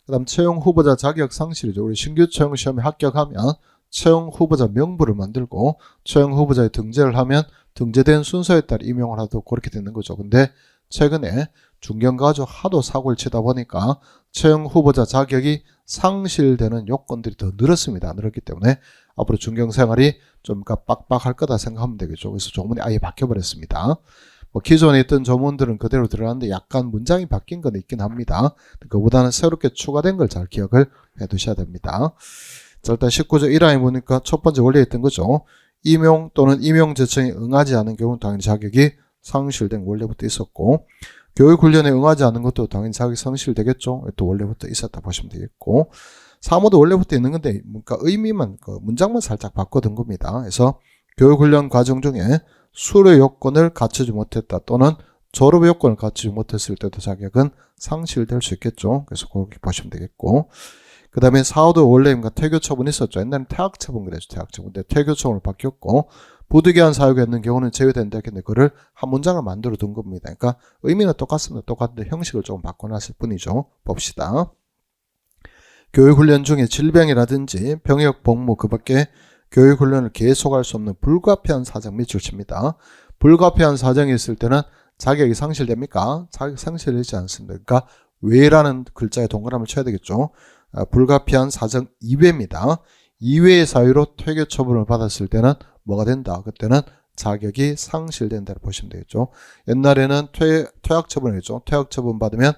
그 다음 채용 후보자 자격 상실이죠. 우리 신규 채용 시험에 합격하면 채용 후보자 명부를 만들고 채용 후보자의 등재를 하면 등재된 순서에 따라 임용을 하도록 그렇게 되는 거죠. 근데 최근에 중견 가지고 하도 사고를 치다 보니까 채용 후보자 자격이 상실되는 요건들이 더 늘었습니다. 늘었기 때문에 앞으로 중견 생활이 좀 빡빡할 거다 생각하면 되겠죠. 그래서 조문이 아예 바뀌어버렸습니다. 뭐 기존에 있던 조문들은 그대로 들어갔는데 약간 문장이 바뀐 건 있긴 합니다. 그보다는 새롭게 추가된 걸 잘 기억을 해 두셔야 됩니다. 자, 일단 19조 1항에 보니까 첫 번째 원래 있던 거죠. 임용 또는 임용 제청에 응하지 않은 경우는 당연히 자격이 상실된 원래부터 있었고, 교육훈련에 응하지 않는 것도 당연히 자격이 상실되겠죠. 또 원래부터 있었다 보시면 되겠고, 사모도 원래부터 있는 건데 그러니까 의미만 문장만 살짝 바꿔둔 겁니다. 그래서 교육훈련 과정 중에 수료 요건을 갖추지 못했다 또는 졸업 요건을 갖추지 못했을 때도 자격은 상실될 수 있겠죠. 그래서 그렇게 보시면 되겠고, 그 다음에 4호도 원래 퇴교 처분이 있었죠. 옛날에는 퇴학 처분 그랬죠. 퇴학 처분. 근데 퇴교 처분을 바뀌었고, 부득이한 사유가 있는 경우는 제외된다 했는데 그거를 한 문장을 만들어 둔 겁니다. 그러니까 의미는 똑같습니다. 똑같은데 형식을 조금 바꿔놨을 뿐이죠. 봅시다. 교육훈련 중에 질병이라든지 병역, 복무 그 밖에 교육훈련을 계속할 수 없는 불가피한 사정 밑줄 칩니다. 불가피한 사정이 있을 때는 자격이 상실됩니까? 자격이 상실되지 않습니다. 그러니까 외라는 글자에 동그라미를 쳐야 되겠죠. 불가피한 사정 이외입니다. 이외의 사유로 퇴교 처분을 받았을 때는 뭐가 된다? 그때는 자격이 상실된다고 보시면 되겠죠. 옛날에는 퇴학 처분을 했죠. 퇴학 처분 받으면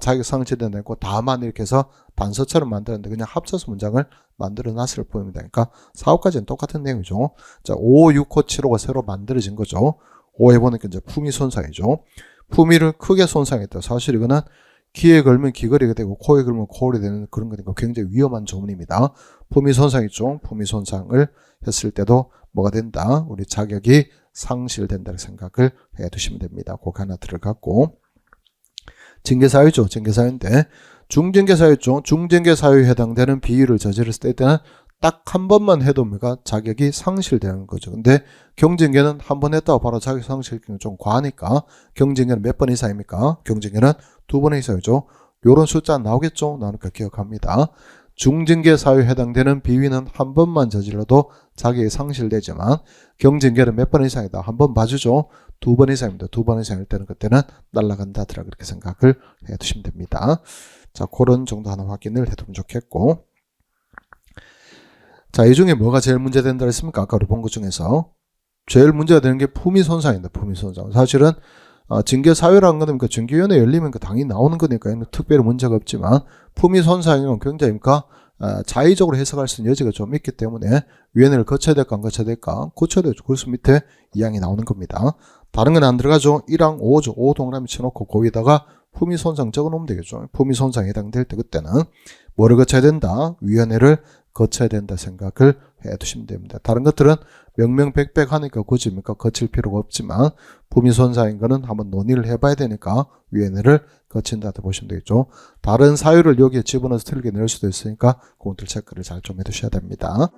자격 상실된다 했고, 다만 이렇게 해서 단서처럼 만들었는데 그냥 합쳐서 문장을 만들어 놨을 뿐입니다. 그러니까 4호까지는 똑같은 내용이죠. 자, 5, 6호, 7호가 새로 만들어진 거죠. 5에 보니까 이제 품위 손상이죠. 품위를 크게 손상했다. 사실 이거는 귀에 걸면 귀걸이가 되고 코에 걸면 코걸이 되는 그런 거니까 굉장히 위험한 조문입니다. 품위 손상 있죠. 품위 손상을 했을 때도 뭐가 된다? 우리 자격이 상실된다는 생각을 해 두시면 됩니다. 그거 하나 들어갔고, 징계사유죠. 징계사유인데 중징계사유죠. 중징계사유에 해당되는 비위를 저질렀을 때는 딱 한 번만 해도 자격이 상실되는 거죠. 근데 경징계는 한 번 했다고 바로 자격 상실되는 좀 과하니까 경징계는 몇 번 이상입니까? 경징계는 2번 이상이죠. 요런 숫자 나오겠죠? 나오니까 기억합니다. 중징계 사유에 해당되는 비위는 한 번만 저질러도 자격이 상실되지만 경징계는 몇 번 이상이다. 한 번 봐주죠. 2번 이상입니다. 2번 이상일 때는 그때는 날아간다더라 그렇게 생각을 해 두시면 됩니다. 자, 그런 정도 하나 확인을 해두면 좋겠고, 자, 이 중에 뭐가 제일 문제된다 했습니까? 아까 우리 본 것 중에서 제일 문제가 되는 게 품위 손상입니다. 품위 손상. 사실은 징계 사유라는 거는 징계위원회 열리면 당연히 나오는 거니까 특별히 문제가 없지만, 품위 손상이면 굉장히 자의적으로 해석할 수 있는 여지가 좀 있기 때문에 위원회를 거쳐야 될까 안 거쳐야 될까? 거쳐야 되죠. 그래서 밑에 2항이 나오는 겁니다. 다른 건 안 들어가죠. 1항 5죠. 5 동그라미 쳐놓고 거기다가 품위 손상 적어 놓으면 되겠죠. 품위 손상에 해당될 때 그때는 뭐를 거쳐야 된다? 위원회를 거쳐야 된다 생각을 해 두시면 됩니다. 다른 것들은 명명백백하니까 굳이 거칠 필요가 없지만 품위 손상인 거는 한번 논의를 해봐야 되니까 위원회를 거친다 보시면 되겠죠. 다른 사유를 여기에 집어넣어서 틀리게 낼 수도 있으니까 그것들 체크를 잘 좀 해두셔야 됩니다.